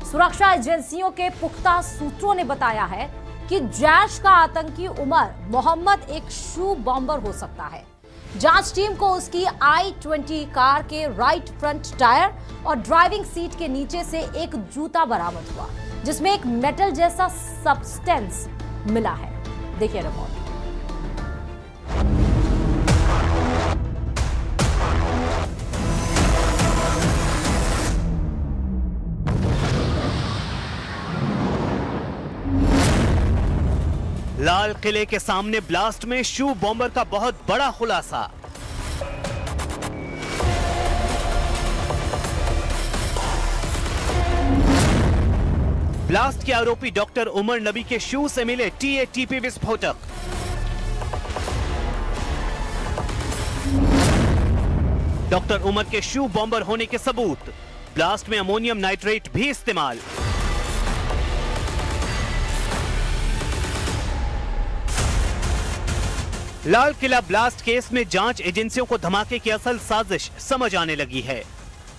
सुरक्षा एजेंसियों के पुख्ता सूत्रों ने बताया है कि जैश का आतंकी उमर मोहम्मद एक शू बॉम्बर हो सकता है। जांच टीम को उसकी i-20 कार के राइट फ्रंट टायर और ड्राइविंग सीट के नीचे से एक जूता बरामद हुआ, जिसमें एक मेटल जैसा सब्सटेंस मिला है। देखिए रिपोर्ट। लाल किले के सामने ब्लास्ट में शू बॉम्बर का बहुत बड़ा खुलासा। ब्लास्ट के आरोपी डॉक्टर उमर नबी के शू से मिले TATP विस्फोटक। डॉक्टर उमर के शू बॉम्बर होने के सबूत। ब्लास्ट में अमोनियम नाइट्रेट भी इस्तेमाल। लाल किला ब्लास्ट केस में जांच एजेंसियों को धमाके की असल साजिश समझ आने लगी है।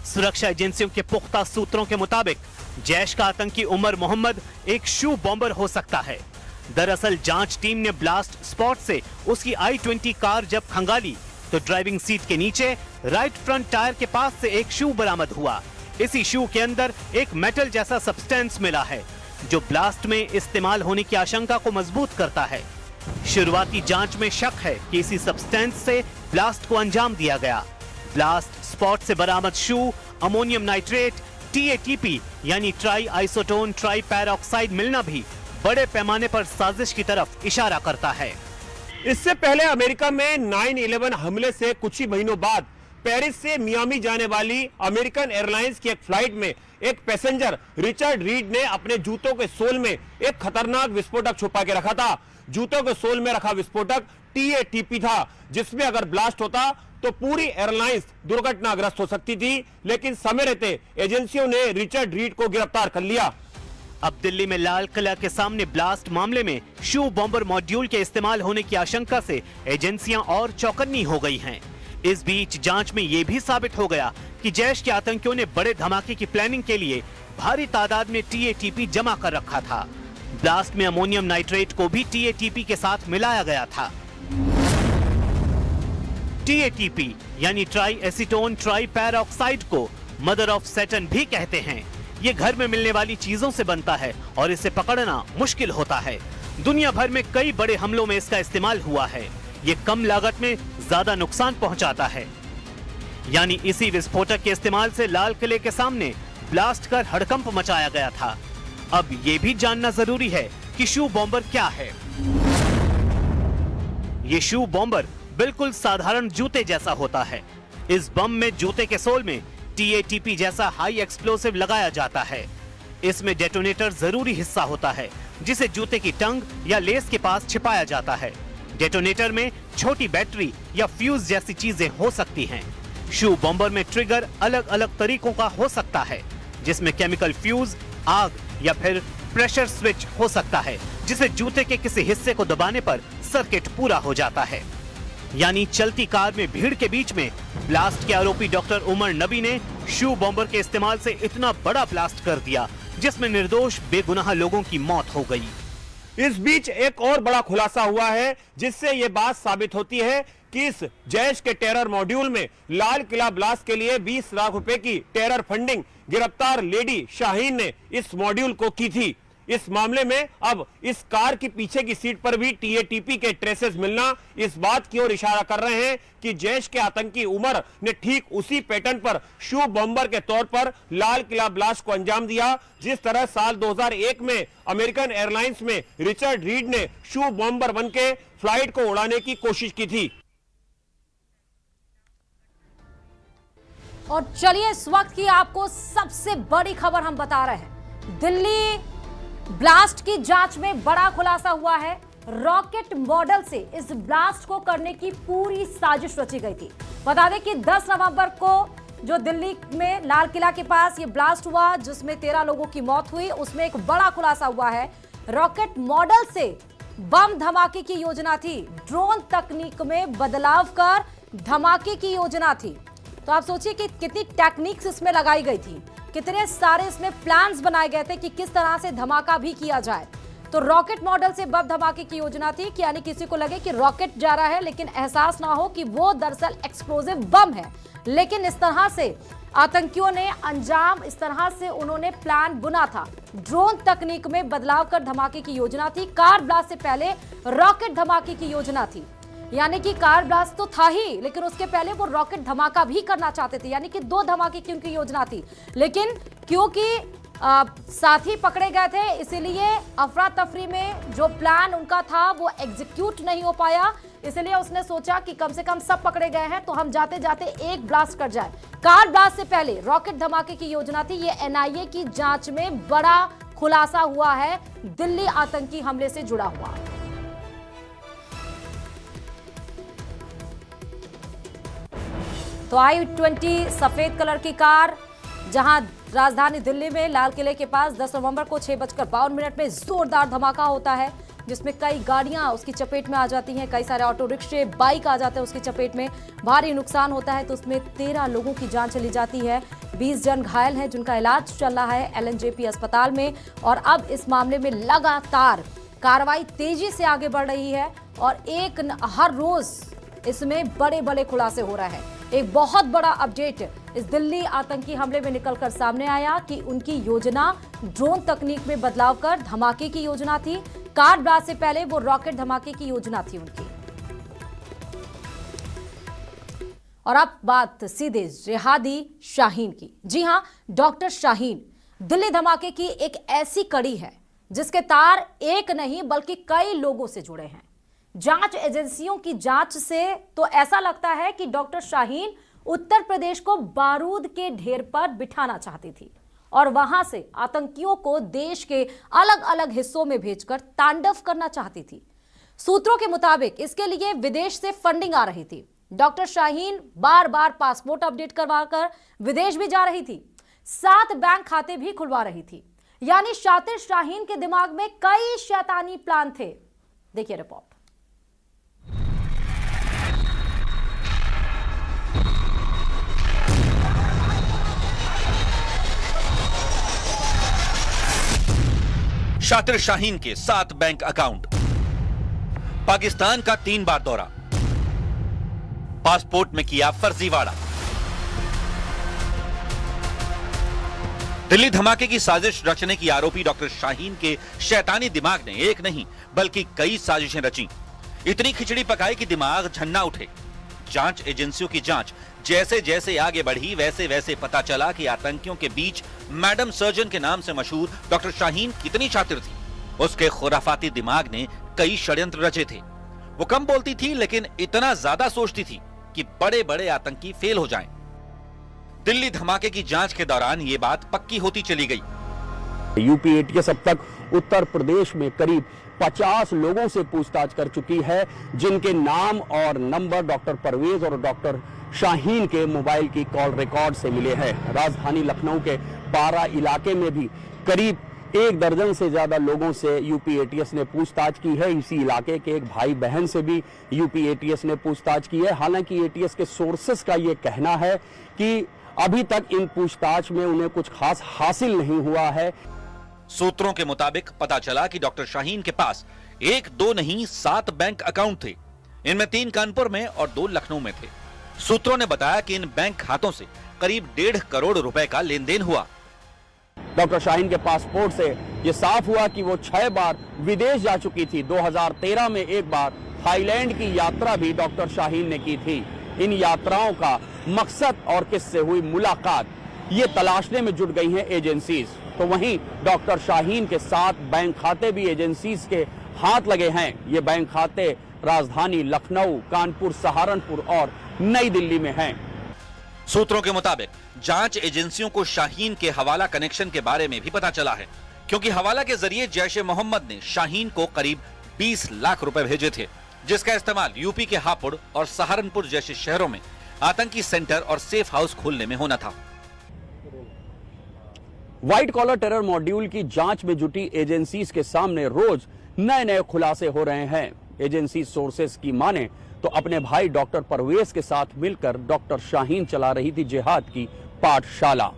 सुरक्षा एजेंसियों के पुख्ता सूत्रों के मुताबिक जैश का आतंकी उमर मोहम्मद एक शू बॉम्बर हो सकता है। दरअसल जांच टीम ने ब्लास्ट स्पॉट से उसकी i-20 कार जब खंगाली तो ड्राइविंग सीट के नीचे राइट फ्रंट टायर के पास से एक शू बरामद हुआ। इसी शू के अंदर एक मेटल जैसा सब्सटेंस मिला है, जो ब्लास्ट में इस्तेमाल होने की आशंका को मजबूत करता है। शुरुआती जांच में शक है कि इसी सब्सटेंस से ब्लास्ट को अंजाम दिया गया। ब्लास्ट स्पॉट से बरामद शू अमोनियम नाइट्रेट TATP यानी ट्राई आइसोटोन ट्राई पैरोक्साइड मिलना भी बड़े पैमाने पर साजिश की तरफ इशारा करता है। इससे पहले अमेरिका में 9/11 हमले से कुछ ही महीनों बाद पेरिस से मियामी जाने वाली अमेरिकन एयरलाइंस की एक फ्लाइट में एक पैसेंजर रिचर्ड रीड ने अपने जूतों के सोल में एक खतरनाक विस्फोटक छुपा के रखा था। जूतों के सोल में रखा विस्फोटक TATP था, जिसमें अगर ब्लास्ट होता तो पूरी एयरलाइंस दुर्घटनाग्रस्त हो सकती थी, लेकिन समय रहते एजेंसियों ने रिचर्ड रीड को गिरफ्तार कर लिया। अब दिल्ली में लाल किला के सामने ब्लास्ट मामले में शू बॉम्बर मॉड्यूल के इस्तेमाल होने की आशंका से एजेंसियां और चौकन्नी हो गई हैं। इस बीच जांच में यह भी साबित हो गया कि जैश के आतंकियों ने बड़े धमाके की प्लानिंग के लिए भारी तादाद में TATP जमा कर रखा था। ब्लास्ट में अमोनियम नाइट्रेट को भी TATP के साथ मिलाया गया था। TATP यानी ट्राई एसीटोन ट्राई पैरोक्साइड को मदर ऑफ सैटन भी कहते हैं। ये घर में मिलने वाली चीजों से बनता है और इसे पकड़ना मुश्किल होता है। दुनिया भर में कई बड़े हमलों में इसका इस्तेमाल हुआ है। ये कम लागत में ज्यादा नुकसान पहुंचाता है। यानी इसी विस्फोटक के इस्तेमाल से लाल किले के सामने ब्लास्ट कर हड़कंप मचाया गया था। अब ये भी जानना जरूरी है कि शू बॉम्बर क्या है। ये शू बॉम्बर बिल्कुल साधारण जूते जैसा होता है। इस बम में जूते के सोल में TATP जैसा हाई एक्सप्लोसिव लगाया जाता है। इसमें डेटोनेटर जरूरी हिस्सा होता है, जिसे जूते की टंग या लेस के पास छिपाया जाता है। डेटोनेटर में छोटी बैटरी या फ्यूज जैसी चीजें हो सकती हैं। शू बॉम्बर में ट्रिगर अलग अलग तरीकों का हो सकता है, जिसमें केमिकल फ्यूज, आग या फिर प्रेशर स्विच हो सकता है, जिसे जूते के किसी हिस्से को दबाने पर सर्किट पूरा हो जाता है। यानी चलती कार में भीड़ के बीच में ब्लास्ट के आरोपी डॉक्टर उमर नबी ने शू बॉम्बर के इस्तेमाल से इतना बड़ा ब्लास्ट कर दिया, जिसमें निर्दोष बेगुनाह लोगों की मौत हो गई। इस बीच एक और बड़ा खुलासा हुआ है, जिससे यह बात साबित होती है कि इस जैश के टेरर मॉड्यूल में लाल किला ब्लास्ट के लिए 20 लाख रुपए की टेरर फंडिंग गिरफ्तार लेडी शाहीन ने इस मॉड्यूल को की थी। इस मामले में अब इस कार की पीछे की सीट पर भी TATP के ट्रेसेस मिलना इस बात की ओर इशारा कर रहे हैं कि जैश के आतंकी उमर ने ठीक उसी पैटर्न पर शू बॉम्बर के तौर पर लाल किला ब्लास्ट को अंजाम दिया, जिस तरह साल 2001 में अमेरिकन एयरलाइंस में रिचर्ड रीड ने शू बॉम्बर बनके फ्लाइट को उड़ाने की कोशिश की थी। और चलिए इस वक्त की आपको सबसे बड़ी खबर हम बता रहे हैं। दिल्ली ब्लास्ट की जांच में बड़ा खुलासा हुआ है। रॉकेट मॉडल से इस ब्लास्ट को करने की पूरी साजिश रची गई थी। बता दें कि 10 नवंबर को जो दिल्ली में लाल किला के पास ये ब्लास्ट हुआ, जिसमें 13 लोगों की मौत हुई, उसमें एक बड़ा खुलासा हुआ है। रॉकेट मॉडल से बम धमाके की योजना थी। ड्रोन तकनीक में बदलाव कर धमाके की योजना थी। तो आप सोचिए कि कितनी टेक्निक्स इसमें लगाई गई थी, कितने सारे इसमें प्लान्स बनाए गए थे कि किस तरह से धमाका भी किया जाए। तो रॉकेट मॉडल से बम धमाके की योजना थी कि यानी किसी को लगे कि रॉकेट जा रहा है लेकिन एहसास ना हो कि वो दरअसल एक्सप्लोजिव बम है। लेकिन इस तरह से आतंकियों ने अंजाम, इस तरह से उन्होंने प्लान बुना था। ड्रोन तकनीक में बदलाव कर धमाके की योजना थी। कार ब्लास्ट से पहले रॉकेट धमाके की योजना थी, यानी कि कार ब्लास्ट तो था ही, लेकिन उसके पहले वो रॉकेट धमाका भी करना चाहते थे, यानी कि 2 धमाके की उनकी योजना थी। लेकिन क्योंकि साथी पकड़े गए थे, इसीलिए अफरा तफरी में जो प्लान उनका था वो एग्जीक्यूट नहीं हो पाया। इसलिए उसने सोचा कि कम से कम सब पकड़े गए हैं तो हम जाते जाते एक ब्लास्ट कर जाए। कार ब्लास्ट से पहले रॉकेट धमाके की योजना थी। ये एनआईए की जांच में बड़ा खुलासा हुआ है, दिल्ली आतंकी हमले से जुड़ा हुआ। तो i20 सफेद कलर की कार जहां राजधानी दिल्ली में लाल किले के पास 10 नवंबर को 6:52 में जोरदार धमाका होता है, जिसमें कई गाड़ियां उसकी चपेट में आ जाती हैं, कई सारे ऑटो रिक्शे, बाइक आ जाते हैं उसकी चपेट में, भारी नुकसान होता है। तो उसमें 13 लोगों की जान चली जाती है, 20 जन घायल हैं जिनका इलाज चल रहा है LNJP अस्पताल में। और अब इस मामले में लगातार कार्रवाई तेजी से आगे बढ़ रही है और हर रोज इसमें बड़े बड़े खुलासे हो रहे हैं। एक बहुत बड़ा अपडेट इस दिल्ली आतंकी हमले में निकलकर सामने आया कि उनकी योजना ड्रोन तकनीक में बदलाव कर धमाके की योजना थी। कार ब्लास्ट से पहले वो रॉकेट धमाके की योजना थी उनकी। और अब बात सीधे जिहादी शाहीन की। जी हां, डॉक्टर शाहीन दिल्ली धमाके की एक ऐसी कड़ी है जिसके तार एक नहीं बल्कि कई लोगों से जुड़े हैं। जांच एजेंसियों की जांच से तो ऐसा लगता है कि डॉक्टर शाहीन उत्तर प्रदेश को बारूद के ढेर पर बिठाना चाहती थी और वहां से आतंकियों को देश के अलग अलग हिस्सों में भेजकर तांडव करना चाहती थी। सूत्रों के मुताबिक इसके लिए विदेश से फंडिंग आ रही थी। डॉक्टर शाहीन बार बार पासपोर्ट अपडेट करवाकर विदेश भी जा रही थी, 7 बैंक खाते भी खुलवा रही थी। यानी शातिर शाहीन के दिमाग में कई शैतानी प्लान थे। देखिए रिपोर्ट। शातिर शाहीन के 7 बैंक अकाउंट, पाकिस्तान का 3 बार दौरा, पासपोर्ट में किया फर्जीवाड़ा। दिल्ली धमाके की साजिश रचने की आरोपी डॉक्टर शाहीन के शैतानी दिमाग ने एक नहीं बल्कि कई साजिशें रची। इतनी खिचड़ी पकाई कि दिमाग झन्ना उठे। जांच एजेंसियों की जांच जैसे जैसे आगे बढ़ी वैसे वैसे पता चला कि आतंकियों के बीच मैडम सर्जन के नाम से मशहूर डॉक्टर शाहीन कितनी शातिर थी। उसके खुराफाती दिमाग ने कई षड्यंत्र रचे थे। वो कम बोलती थी लेकिन इतना ज्यादा सोचती थी कि बड़े बड़े आतंकी फेल हो जाएं। दिल्ली धमाके की जांच के दौरान ये बात पक्की होती चली गई। यूपी एटीएस अब तक उत्तर प्रदेश में करीब 50 लोगों से पूछताछ कर चुकी है, जिनके नाम और नंबर डॉक्टर परवेज और डॉक्टर शाहीन के मोबाइल की कॉल रिकॉर्ड से मिले हैं। राजधानी लखनऊ के बारा इलाके में भी करीब 1 दर्जन से ज्यादा लोगों से यूपी एटीएस ने पूछताछ की है। इसी इलाके के एक भाई बहन से भी यूपी एटीएस ने पूछताछ की है। हालांकि एटीएस के सोर्सेस का ये कहना है कि अभी तक इन पूछताछ में उन्हें कुछ खास हासिल नहीं हुआ है। सूत्रों के मुताबिक पता चला कि डॉक्टर शाहीन के पास 1, 2 नहीं 7 बैंक अकाउंट थे। इनमें 3 कानपुर में और 2 लखनऊ में थे। सूत्रों ने बताया कि इन बैंक खातों से करीब 1.5 करोड़ रुपए का लेन देन हुआ। डॉक्टर शाहीन के पासपोर्ट से यह साफ हुआ कि वो 6 बार विदेश जा चुकी थी। 2013 में एक बार थाईलैंड की यात्रा भी डॉक्टर शाहीन ने की थी। इन यात्राओं का मकसद और किससे हुई मुलाकात, ये तलाशने में जुट गई हैं एजेंसीज। तो वहीं डॉक्टर शाहीन के 7 बैंक खाते भी एजेंसीज के हाथ लगे हैं। ये बैंक खाते राजधानी लखनऊ, कानपुर, सहारनपुर और नई दिल्ली में हैं। सूत्रों के मुताबिक जांच एजेंसियों को शाहीन के हवाला कनेक्शन के बारे में भी पता चला है, क्योंकि हवाला के जरिए जैश-ए-मोहम्मद ने शाहीन को करीब 20 लाख रुपए भेजे थे, जिसका इस्तेमाल यूपी के हापुड़ और सहारनपुर जैसे शहरों में आतंकी सेंटर और सेफ हाउस खोलने में होना था। व्हाइट कॉलर टेरर मॉड्यूल की जांच में जुटी एजेंसीज के सामने रोज नए नए खुलासे हो रहे हैं। एजेंसी सोर्सेस की माने तो अपने भाई डॉक्टर परवेज के साथ मिलकर डॉक्टर शाहीन चला रही थी जिहाद की पाठशाला।